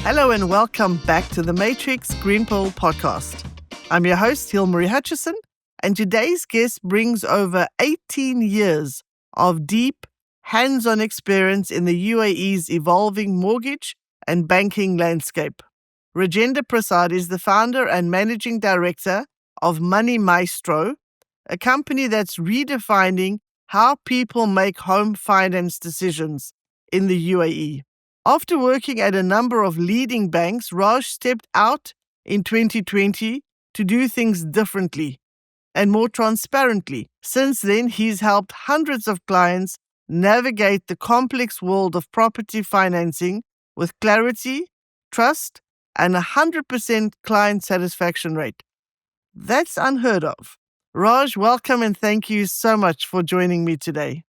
Hello and welcome back to the Matrix Green Pill podcast. I'm your host, Hilmarie Hutchison, and today's guest brings over 18 years of deep, hands-on experience in the UAE's evolving mortgage and banking landscape. Rajender Prasad is the founder and managing director of Money Maestro, a company that's redefining how people make home finance decisions in the UAE. After working at a number of leading banks, Raj stepped out in 2020 to do things differently and more transparently. Since then, he's helped hundreds of clients navigate the complex world of property financing with clarity, trust, and 100% client satisfaction rate. That's unheard of. Raj, welcome and thank you so much for joining me today.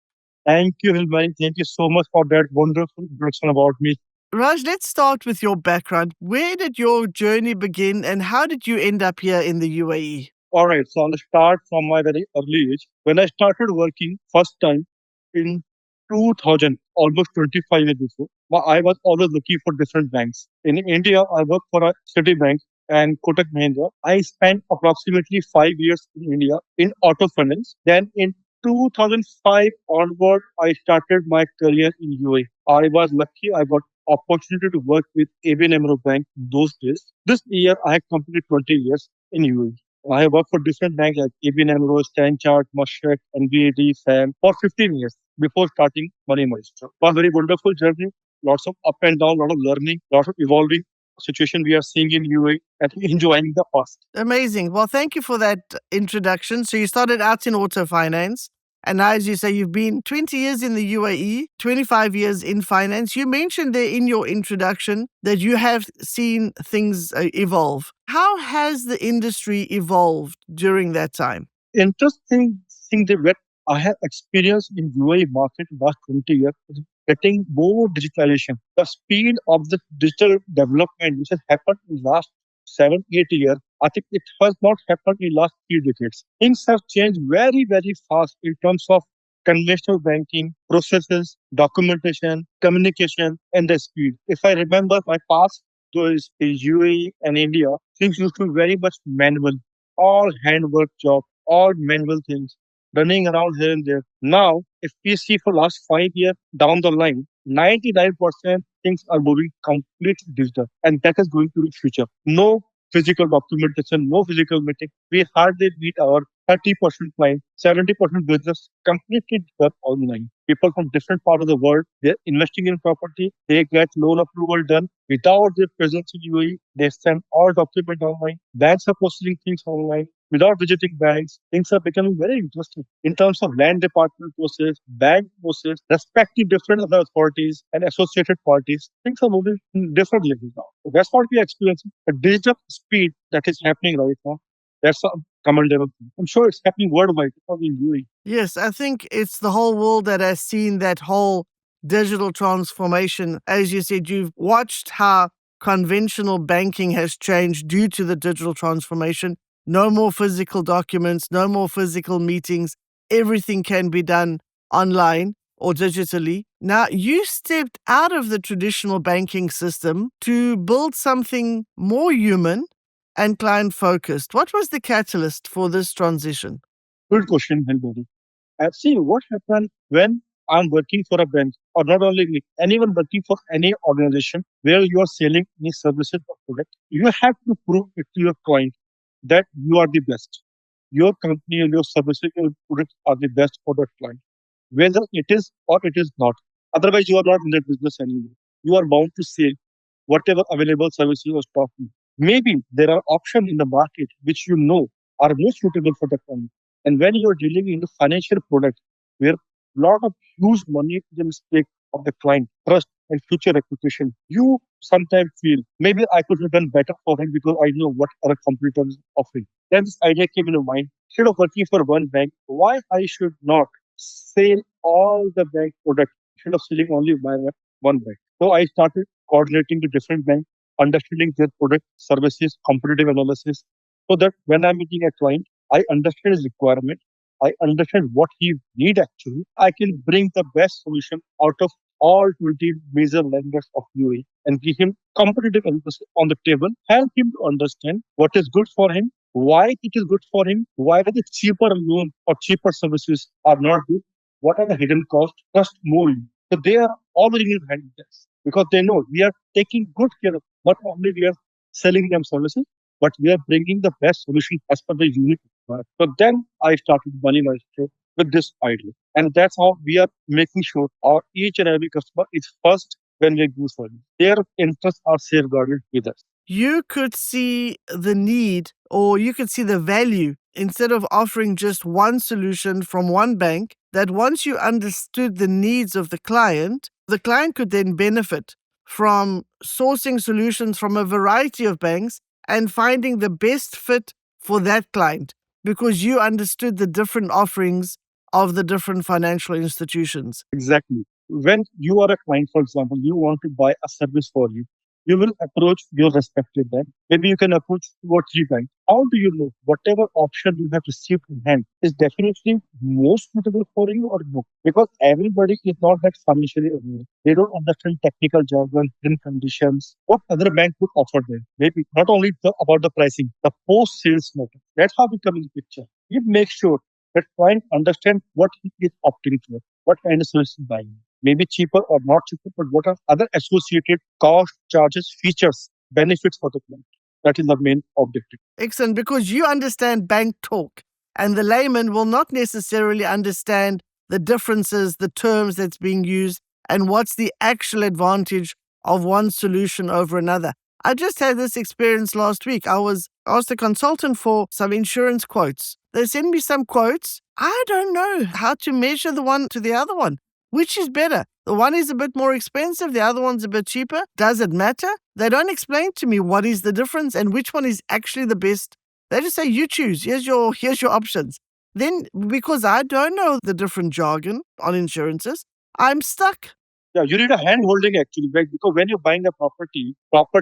Thank you, Hilmarie. Thank you so much for that wonderful introduction about me. Raj, let's start with your background. Where did your journey begin and how did you end up here in the UAE? All right, so I'll start from my very early age. When I started working first time in 2000, almost 25 years before, I was always looking for different banks. In India, I worked for a Citibank and Kotak Mahindra. I spent approximately 5 years in India in auto finance. Then in 2005 onward, I started my career in UAE. I was lucky. I got opportunity to work with ABN AMRO Bank those days. This year, I have completed 20 years in UAE. I have worked for different banks like ABN AMRO, Stanchart, Mashreq, NBAD, SAM for 15 years before starting Money Maestro. It was a very wonderful journey. Lots of up and down, lot of learning, lot of evolving situation we are seeing in UAE and enjoying the past. Amazing. Well, thank you for that introduction. So you started out in auto finance. And now, as you say, you've been 20 years in the UAE, 25 years in finance. You mentioned there in your introduction that you have seen things evolve. How has the industry evolved during that time? Interesting thing that I have experienced in UAE market in last 20 years is getting more digitalization. The speed of the digital development which has happened in last 7, 8 years, I think it has not happened in last 3 decades. Things have changed very, very fast in terms of conventional banking, processes, documentation, communication, and the speed. If I remember my past days in UAE and India, things used to be very much manual, all handwork job, all manual things running around here and there. Now, if we see for last 5 years down the line, 99% things are moving completely digital, and that is going to be future. No physical documentation, no physical meeting. We hardly meet our 30% client, 70% business completely done online. People from different part of the world, they're investing in property, they get loan approval done without their presence in UAE. They send all documents online. Banks are processing things online. Without visiting banks, things are becoming very interesting in terms of land department process, bank process, respecting different other authorities and associated parties. Things are moving in different levels now. So that's what we are experiencing. The digital speed that is happening right now. That's a commendable thing. I'm sure it's happening worldwide. Not in UAE. Yes, I think it's the whole world that has seen that whole digital transformation. As you said, you've watched how conventional banking has changed due to the digital transformation. No more physical documents, no more physical meetings. Everything can be done online or digitally. Now, you stepped out of the traditional banking system to build something more human and client-focused. What was the catalyst for this transition? Good question, Hilbari. See what happened when I'm working for a bank, or not only me, anyone working for any organization where you are selling any services or product. You have to prove it to your client that you are the best. Your company and your services, your products are the best for that client, whether it is or it is not. Otherwise, you are not in that business anymore. You are bound to sell whatever available services or stock. Maybe there are options in the market which you know are more suitable for the client. And when you're dealing in a financial product where a lot of huge money is the stake of the client, trust and future reputation, you sometimes feel maybe I could have done better for him because I know what other competitors are offering. Then this idea came into mind. Instead of working for one bank, why I should not sell all the bank products instead of selling only one bank? So I started coordinating the different banks, understanding their product, services, competitive analysis, so that when I'm meeting a client, I understand his requirement. I understand what he need actually. I can bring the best solution out of all 20 major lenders of UAE and give him competitive interest on the table, help him to understand what is good for him, why it is good for him, why the cheaper loan or cheaper services are not good, what are the hidden costs, trust more. So they are already in hand this because they know we are taking good care of not only we are selling them services, but we are bringing the best solution as per the unique requirement. So then I started Money Maestro with this idea. And that's how we are making sure our each and every customer is first when we do service. Their interests are safeguarded with us. You could see the need or you could see the value instead of offering just one solution from one bank, that once you understood the needs of the client could then benefit from sourcing solutions from a variety of banks and finding the best fit for that client because you understood the different offerings of the different financial institutions. Exactly. When you are a client, for example, you want to buy a service for you, you will approach your respective bank. Maybe you can approach two or three banks. How do you know whatever option you have received in hand is definitely most suitable for you or no? Because everybody is not that financially aware. They don't understand technical jargon, in conditions, what other bank would offer them. Maybe not only about the pricing, the post sales matter. That's how we come in the picture. You make sure that client understand what he is opting for, what kind of service he's buying. Maybe cheaper or not cheaper, but what are other associated cost, charges, features, benefits for the client. That is the main objective. Excellent, because you understand bank talk, and the layman will not necessarily understand the differences, the terms that's being used, and what's the actual advantage of one solution over another. I just had this experience last week. I was asked a consultant for some insurance quotes. They send me some quotes. I don't know how to measure the one to the other one. Which is better? The one is a bit more expensive, the other one's a bit cheaper. Does it matter? They don't explain to me what is the difference and which one is actually the best. They just say, you choose. Here's your options. Then, because I don't know the different jargon on insurances, I'm stuck. Yeah, you need a hand holding actually, right? Because when you're buying a property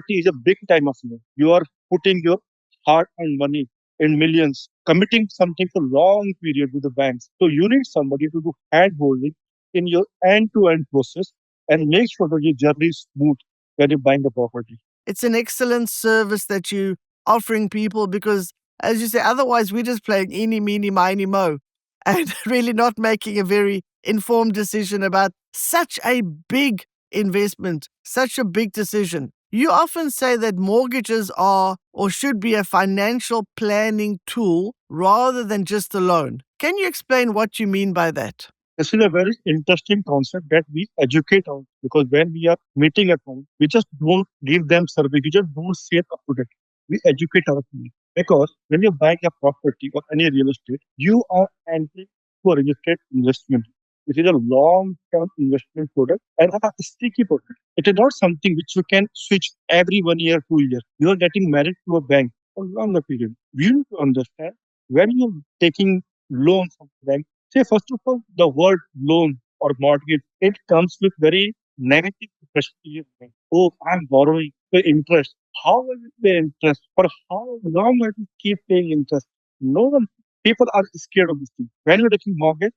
is a big time of loan. You are putting your hard earned money in millions, committing something for long period with the banks. So you need somebody to do hand holding in your end to end process and make sure that your journey is smooth when you're buying the property. It's an excellent service that you offering people because, as you say, otherwise we're just playing eeny, meeny, miny, mo and really not making a very informed decision about such a big investment, such a big decision. You often say that mortgages are or should be a financial planning tool rather than just a loan. Can you explain what you mean by that? This is a very interesting concept that we educate on because when we are meeting a client, we just don't give them survey, we just don't say it up to date. We educate our client because when you're buying a property or any real estate, you are entering to a real estate investment, which is a long-term investment product and a sticky product. It is not something which you can switch every 1 year, 2 years. You are getting married to a bank for a longer period. You need to understand when you're taking loans from the bank. See, first of all, the word loan or mortgage, it comes with very negative impression to your mind. Oh, I'm borrowing the interest. How will it pay interest? For how long will it keep paying interest? No one, people are scared of this thing. When you're taking mortgage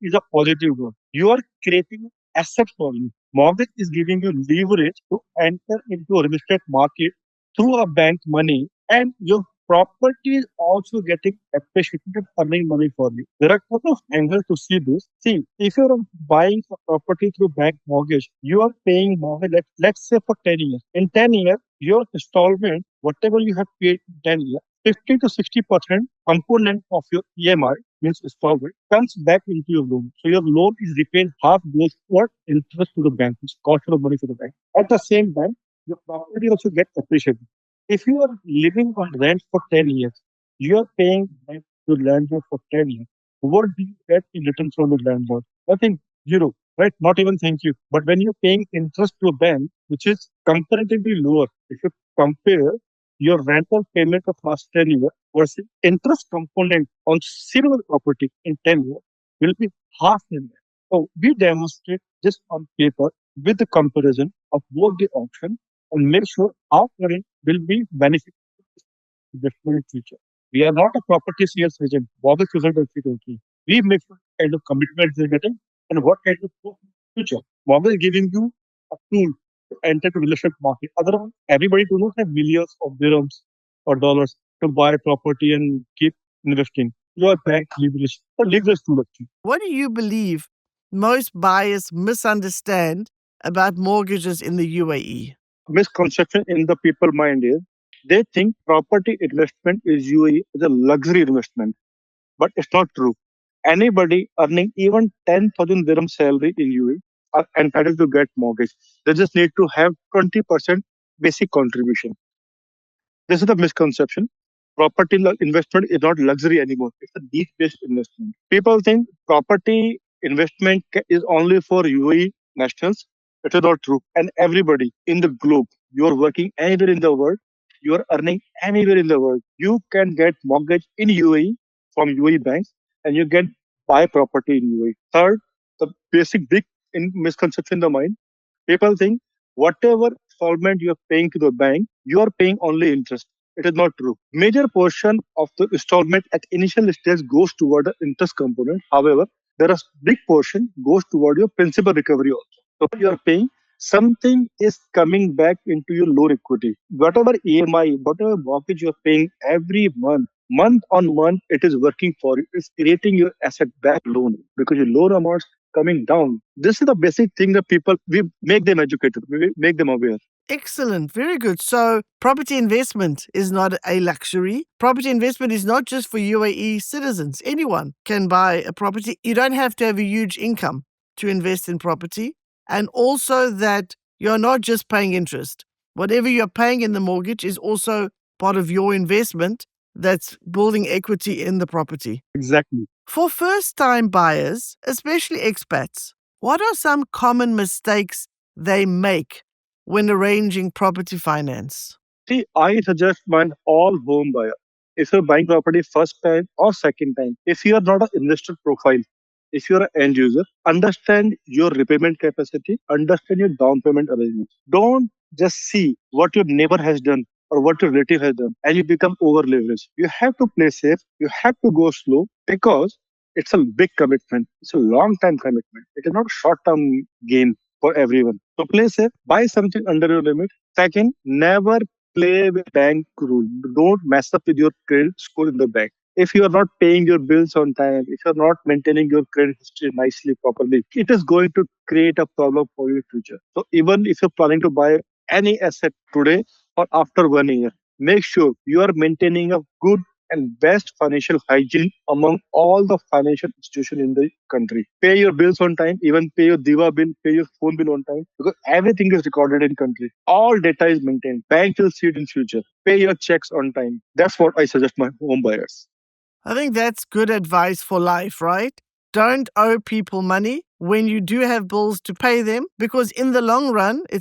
is a positive word. You are creating asset for you. Mortgage is giving you leverage to enter into a real estate market through a bank money, and your property is also getting appreciated and earning money for you. There are a couple of angles to see this. See, if you're buying a property through bank mortgage, you are paying mortgage, let's say for 10 years. In 10 years, your installment, whatever you have paid in 10 years, 50 to 60% component of your EMI, means installment, comes back into your loan. So your loan is repaid, half goes toward interest to the bank, which cost of money to the bank. At the same time, your property also gets appreciated. If you are living on rent for 10 years, you are paying rent to landlord for 10 years. What do you get in return from the landlord? Nothing, zero, right? Not even thank you. But when you're paying interest to a bank, which is comparatively lower, if you compare your rental payment of last 10 years versus interest component on similar property in 10 years will be half in that. So we demonstrate this on paper with the comparison of both the options and make sure our current will be beneficial to the future. We are not a property sales agent, mortgage consultancy company. We make sure what kind of commitments they're getting and what kind of future. Mortgage giving you a tool to enter to real estate market. Otherwise, everybody do not have millions of dirhams or dollars to buy property and keep investing. Your bank leverage tool actually. What do you believe most buyers misunderstand about mortgages in the UAE? Misconception in the people mind is they think property investment is UAE is a luxury investment, but it's not true. Anybody earning even 10,000 dirham salary in UAE are entitled to get mortgage. They just need to have 20% basic contribution. This is the misconception. Investment is not luxury anymore. It's a needs-based investment. People think property investment is only for UAE nationals. It is not true. And everybody in the globe, you are working anywhere in the world, you are earning anywhere in the world. You can get mortgage in UAE from UAE banks, and you can buy property in UAE. Third, the basic big misconception in the mind. People think whatever installment you are paying to the bank, you are paying only interest. It is not true. Major portion of the installment at initial stage goes toward the interest component. However, there is big portion goes toward your principal recovery also. So you are paying something is coming back into your loan equity. Whatever EMI, whatever mortgage you are paying every month on month, it is working for you. It's creating your asset back loan because your loan amounts coming down. This is the basic thing that people we make them educated, we make them aware. Excellent. Very good. So, property investment is not a luxury. Property investment is not just for UAE citizens. Anyone can buy a property. You don't have to have a huge income to invest in property. And also that you're not just paying interest. Whatever you're paying in the mortgage is also part of your investment that's building equity in the property. Exactly. For first time buyers, especially expats, what are some common mistakes they make when arranging property finance? See, I suggest mine all home buyer. If you're buying property first time or second time, if you are not an investor profile, if you're an end user, understand your repayment capacity, understand your down payment arrangements. Don't just see what your neighbor has done or what your relative has done and you become over leveraged. You have to play safe, you have to go slow because it's a big commitment. It's a long time commitment. It is not short term gain for everyone. So play safe, buy something under your limit. Second, never play with bank rule. Don't mess up with your credit score in the bank. If you are not paying your bills on time, if you are not maintaining your credit history nicely, properly, it is going to create a problem for your future. So even if you're planning to buy any asset today or after 1 year, make sure you are maintaining a good and best financial hygiene among all the financial institutions in the country. Pay your bills on time, even pay your diva bill, pay your phone bill on time, because everything is recorded in country. All data is maintained. Bank will see it in future. Pay your checks on time. That's what I suggest my home buyers. I think that's good advice for life, right? Don't owe people money when you do have bills to pay them, because in the long run, you're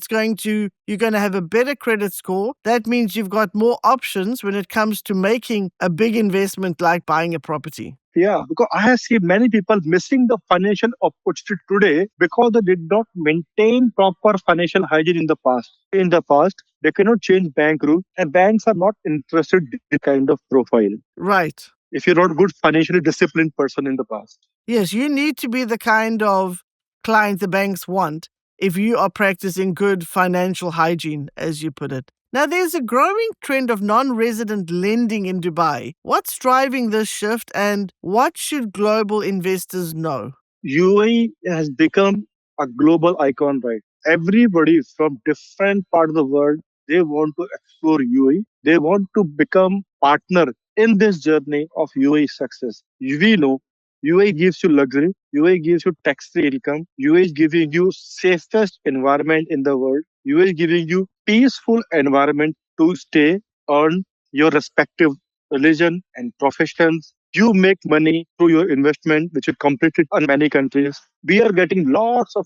going to have a better credit score. That means you've got more options when it comes to making a big investment like buying a property. Yeah, because I have seen many people missing the financial opportunity today because they did not maintain proper financial hygiene in the past. In the past, they cannot change bank rules, and banks are not interested in this kind of profile. Right. If you're not a good financially disciplined person in the past. Yes, you need to be the kind of client the banks want if you are practicing good financial hygiene, as you put it. Now, there's a growing trend of non resident lending in Dubai. What's driving this shift and what should global investors know? UAE has become a global icon, right? Everybody from different part of the world, they want to explore UAE. They want to become partner in this journey of UAE success. We know UAE gives you luxury, UAE gives you tax-free income, UAE is giving you safest environment in the world, UAE is giving you peaceful environment to stay, earn your respective religion and professions. You make money through your investment, which is completed in many countries. We are getting lots of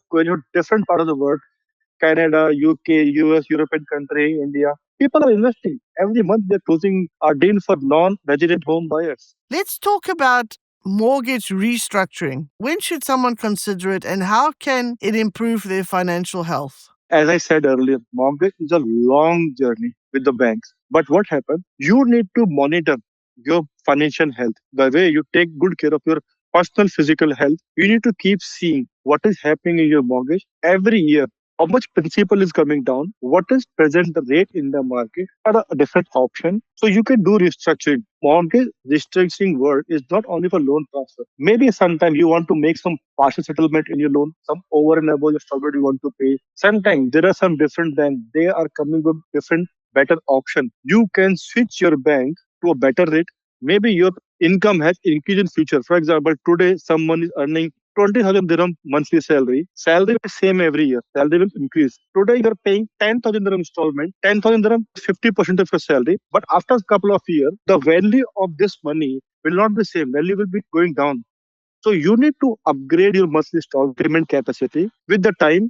different part of the world, Canada, UK, US, European country, India. People are investing. Every month they're closing a deal for non-resident home buyers. Let's talk about mortgage restructuring. When should someone consider it and how can it improve their financial health? As I said earlier, mortgage is a long journey with the banks. But what happens? You need to monitor your financial health. The way you take good care of your personal physical health. You need to keep seeing what is happening in your mortgage every year. How much principal is coming down? What is present the rate in the market? Are a different option. So you can do restructuring. Mortgage restructuring word is not only for loan transfer. Maybe sometime you want to make some partial settlement in your loan, some over and above your installment you want to pay. Sometimes there are some different banks. They are coming with different better option. You can switch your bank to a better rate. Maybe your income has increased in future. For example, today someone is earning 20,000 dirham monthly salary. Salary is same every year. Salary will increase. Today you're paying 10,000 dirham installment. 10,000 dirham is 50% of your salary. But after a couple of years, the value of this money will not be same. Value will be going down. So you need to upgrade your monthly installment payment capacity with the time,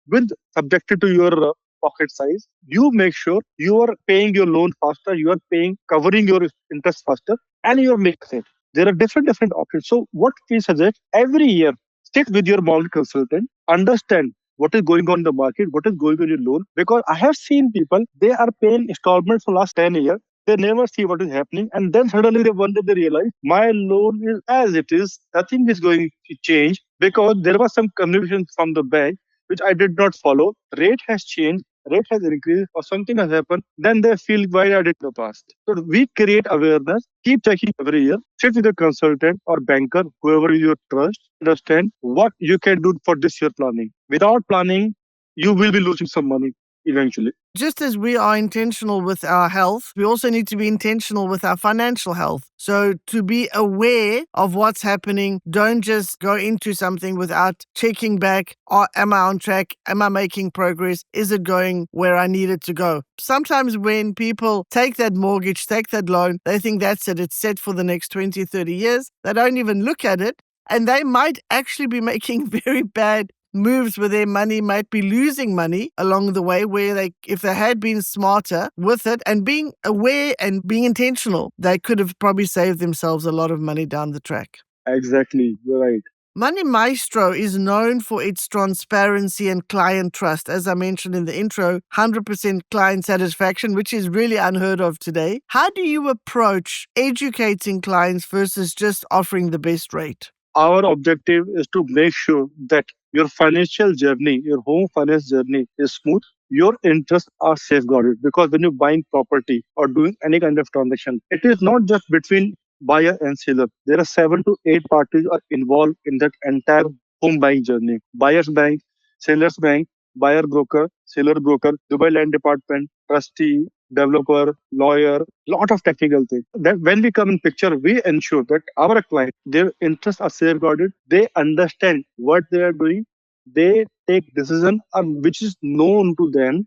with subjected to your pocket size. You make sure you are paying your loan faster, you are paying covering your interest faster, and you are making it. There are different options. So what we suggest every year, sit with your mortgage consultant, understand what is going on in the market, what is going on in your loan. Because I have seen people, they are paying installments for last 10 years. They never see what is happening, and then suddenly one day they realize my loan is as it is. Nothing is going to change because there was some communication from the bank which I did not follow. Rate has changed, rate has increased, or something has happened. Then they feel why I did in the past. So we create awareness, keep checking every year, sit with a consultant or banker, whoever you trust, understand what you can do for this year planning. Without planning, you will be losing some money eventually. Just as we are intentional with our health, we also need to be intentional with our financial health. So to be aware of what's happening, don't just go into something without checking back. Am I on track? Am I making progress? Is it going where I need it to go? Sometimes when people take that mortgage, take that loan, they think that's it. It's set for the next 20, 30 years. They don't even look at it. And they might actually be making very bad moves where their money might be losing money along the way, where if they had been smarter with it and being aware and being intentional, they could have probably saved themselves a lot of money down the track. Exactly, you're right. Money Maestro is known for its transparency and client trust. As I mentioned in the intro, 100% client satisfaction, which is really unheard of today. How do you approach educating clients versus just offering the best rate? Our objective is to make sure that your financial journey, your home finance journey is smooth. Your interests are safeguarded because when you're buying property or doing any kind of transaction, it is not just between buyer and seller. There are 7 to 8 parties are involved in that entire home buying journey. Buyer's bank, seller's bank, buyer broker, seller broker, Dubai land department, trustee, developer, lawyer, lot of technical things. That when we come in picture, we ensure that our client, their interests are safeguarded. They understand what they are doing. They take decision which is known to them.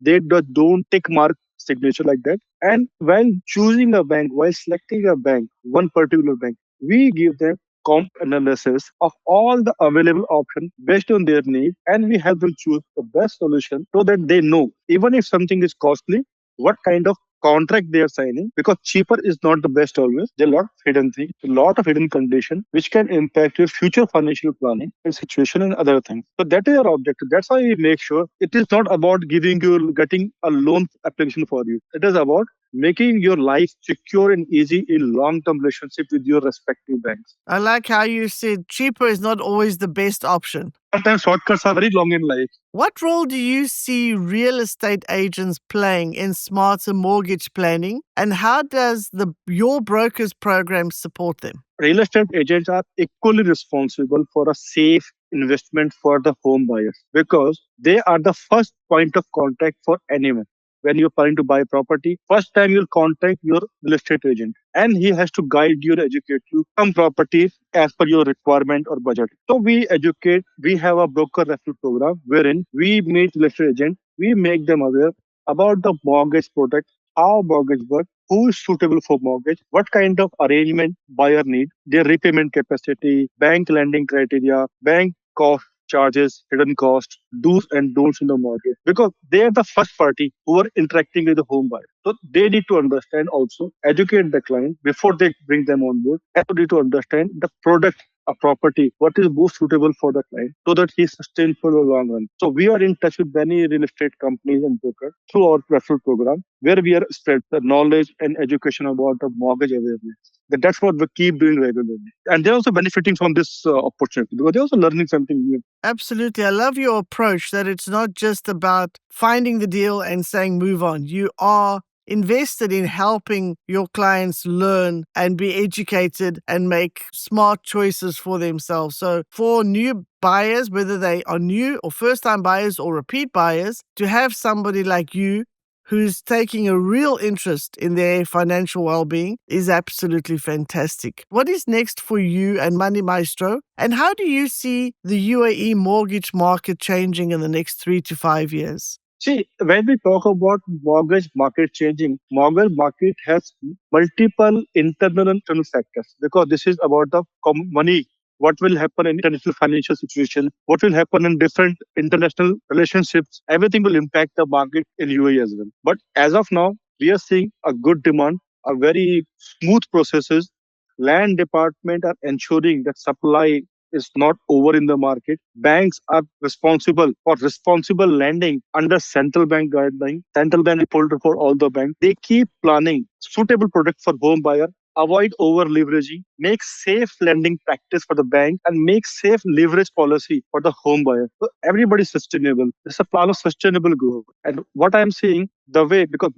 They don't take mark signature like that. And when choosing a bank, while selecting a bank, one particular bank, we give them comp analysis of all the available options based on their need, and we help them choose the best solution so that they know even if something is costly, what kind of contract they are signing, because cheaper is not the best always. There are a lot of hidden things, a lot of hidden conditions which can impact your future financial planning and situation and other things. So that is our objective. That's why we make sure it is not about getting a loan application for you. It is about making your life secure and easy in long-term relationship with your respective banks. I like how you said cheaper is not always the best option. Sometimes shortcuts are very long in life. What role do you see real estate agents playing in smarter mortgage planning, and how does your brokers program support them? Real estate agents are equally responsible for a safe investment for the home buyers because they are the first point of contact for anyone. When you're planning to buy property, first time you'll contact your real estate agent and he has to guide you, educate you some properties as per your requirement or budget. So we have a broker referral program wherein we meet real estate agent, we make them aware about the mortgage product, how mortgage works, who is suitable for mortgage, what kind of arrangement buyer need, their repayment capacity, bank lending criteria, bank cost charges, hidden costs, do's and don'ts in the mortgage. Because they are the first party who are interacting with the home buyer. So they need to understand also, educate the client before they bring them on board, and they need to understand the product a property, what is most suitable for the client so that he's sustained for the long run. So we are in touch with many real estate companies and brokers through our referral program where we are spread the knowledge and education about the mortgage awareness. That's what we keep doing regularly. And they're also benefiting from this opportunity because they're also learning something new. Absolutely. I love your approach that it's not just about finding the deal and saying move on. You are invested in helping your clients learn and be educated and make smart choices for themselves. So for new buyers, whether they are new or first time buyers or repeat buyers, to have somebody like you who's taking a real interest in their financial well-being is absolutely fantastic. What is next for you and Money Maestro? And how do you see the UAE mortgage market changing in the next 3 to 5 years? See, when we talk about mortgage market changing, mortgage market has multiple internal and external factors because this is about the money. What will happen in international financial situation? What will happen in different international relationships? Everything will impact the market in UAE as well. But as of now, we are seeing a good demand, a very smooth processes. Land department are ensuring that supply is not over in the market. Banks are responsible for responsible lending under central bank guideline. Central bank report for all the banks. They keep planning suitable product for home buyer. Avoid over leveraging, make safe lending practice for the bank, and make safe leverage policy for the home buyer. So everybody's sustainable. It's a plan of sustainable growth. And what I'm seeing, the way because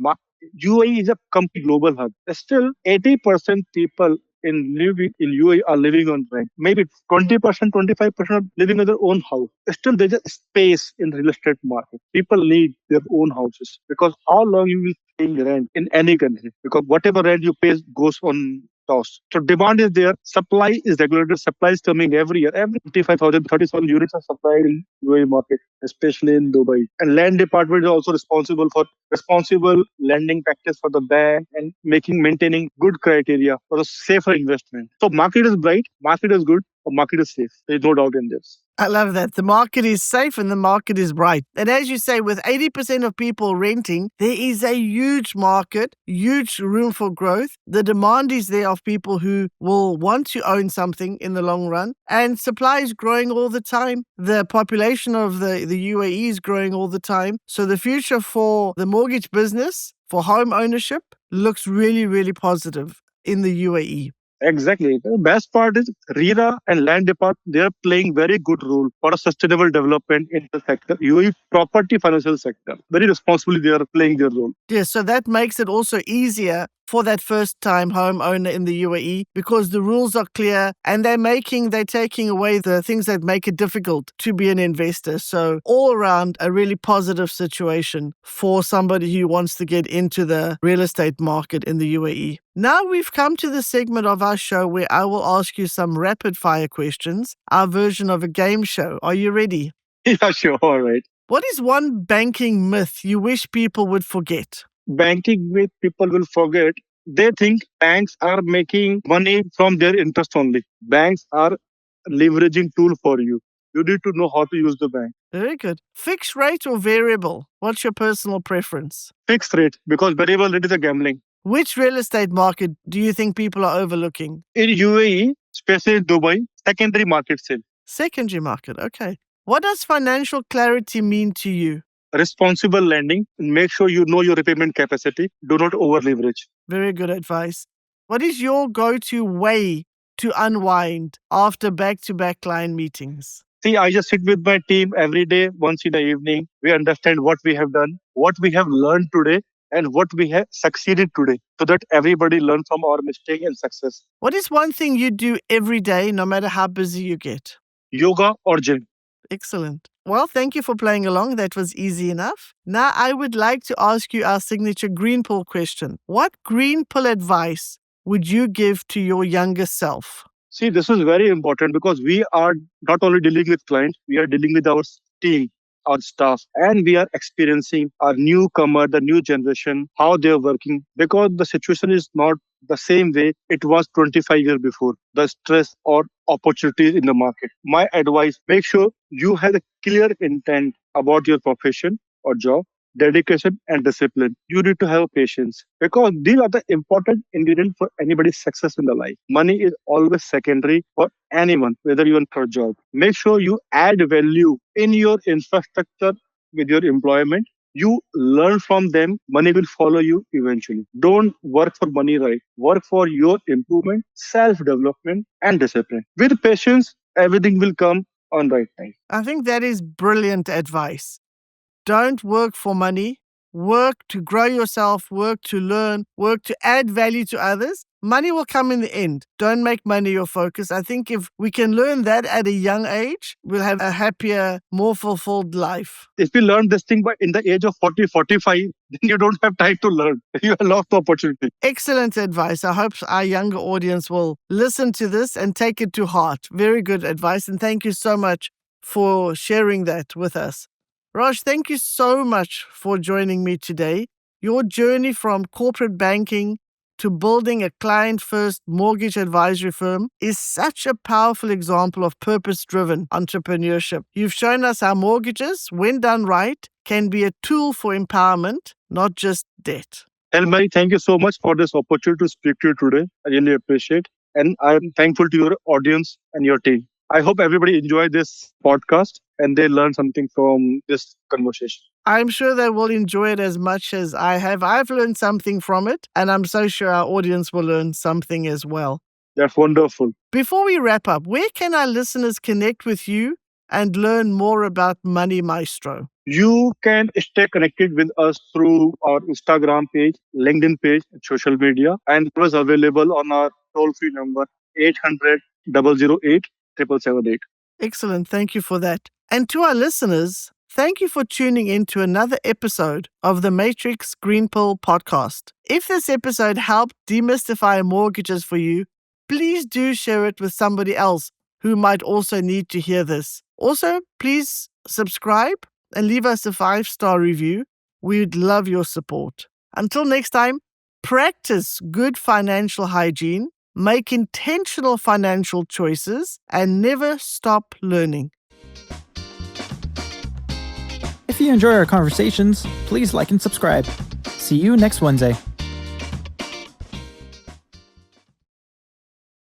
UAE is a complete global hub. Still, 80% people in UAE are living on rent. Maybe 20%, 25% are living in their own house. Still, there's a space in real estate market. People need their own houses because how long you will pay rent in any country? Because whatever rent you pay goes on toss. So demand is there, supply is regulated, supply is coming every year. Every 25,000, 30,000 units are supplied in UAE market, especially in Dubai. And land department is also responsible for responsible lending practice for the bank and maintaining good criteria for a safer investment. So market is bright, market is good, market is safe. There's no doubt in this. I love that. The market is safe and the market is bright. And as you say, with 80% of people renting, there is a huge market, huge room for growth. The demand is there of people who will want to own something in the long run. And supply is growing all the time. The population of the UAE is growing all the time. So the future for the mortgage business, for home ownership, looks really, really positive in the UAE. Exactly. The best part is RERA and land department, they are playing very good role for a sustainable development in the sector. UAE property financial sector. Very responsibly they are playing their role. Yes, so that makes it also easier for that first time homeowner in the UAE because the rules are clear and they're taking away the things that make it difficult to be an investor. So all around a really positive situation for somebody who wants to get into the real estate market in the UAE. Now we've come to the segment of our show where I will ask you some rapid fire questions, our version of a game show. Are you ready? Yeah, sure. All right. What is one banking myth you wish people would forget? Banking with people will forget. They think banks are making money from their interest only. Banks are leveraging tool for you. You need to know how to use the bank. Very good. Fixed rate or variable? What's your personal preference? Fixed rate because variable rate is a gambling. Which real estate market do you think people are overlooking? In UAE, especially in Dubai, secondary market sale. Secondary market. Okay. What does financial clarity mean to you? Responsible lending. Make sure you know your repayment capacity. Do not over leverage. Very good advice. What is your go-to way to unwind after back-to-back client meetings? See, I just sit with my team every day, once in the evening. We understand what we have done, what we have learned today, and what we have succeeded today, so that everybody learn from our mistake and success. What is one thing you do every day, no matter how busy you get? Yoga or gym. Excellent. Well, thank you for playing along. That was easy enough. Now, I would like to ask you our signature green pill question. What green pill advice would you give to your younger self? See, this is very important because we are not only dealing with clients, we are dealing with our team, our staff, and we are experiencing our newcomer, the new generation, how they're working because the situation is not the same way it was 25 years before. The stress or opportunities in the market. My advice, make sure you have a clear intent about your profession or job. dedication, and discipline. You need to have patience because these are the important ingredients for anybody's success in the life. Money is always secondary for anyone, whether you want for a job. Make sure you add value in your infrastructure with your employment. You learn from them, money will follow you eventually. Don't work for money, right? Work for your improvement, self development, and discipline. With patience, everything will come on right time. I think that is brilliant advice. Don't work for money. Work to grow yourself, work to learn, work to add value to others. Money will come in the end. Don't make money your focus. I think if we can learn that at a young age, we'll have a happier, more fulfilled life. If you learn this thing by in the age of 40, 45, then you don't have time to learn. You have lost the opportunity. Excellent advice. I hope our younger audience will listen to this and take it to heart. Very good advice. And thank you so much for sharing that with us. Raj, thank you so much for joining me today. Your journey from corporate banking to building a client-first mortgage advisory firm is such a powerful example of purpose-driven entrepreneurship. You've shown us how mortgages, when done right, can be a tool for empowerment, not just debt. Elmari, thank you so much for this opportunity to speak to you today. I really appreciate it. And I'm thankful to your audience and your team. I hope everybody enjoyed this podcast and they learn something from this conversation. I'm sure they will enjoy it as much as I have. I've learned something from it, and I'm so sure our audience will learn something as well. That's wonderful. Before we wrap up, where can our listeners connect with you and learn more about Money Maestro? You can stay connected with us through our Instagram page, LinkedIn page, and social media. And it was available on our toll-free number, 800 008 778. Excellent. Thank you for that. And to our listeners, thank you for tuning in to another episode of the Matrix Green Pill podcast. If this episode helped demystify mortgages for you, please do share it with somebody else who might also need to hear this. Also, please subscribe and leave us a 5-star review. We'd love your support. Until next time, practice good financial hygiene, make intentional financial choices, and never stop learning. If you enjoy our conversations, please like and subscribe. See you next Wednesday.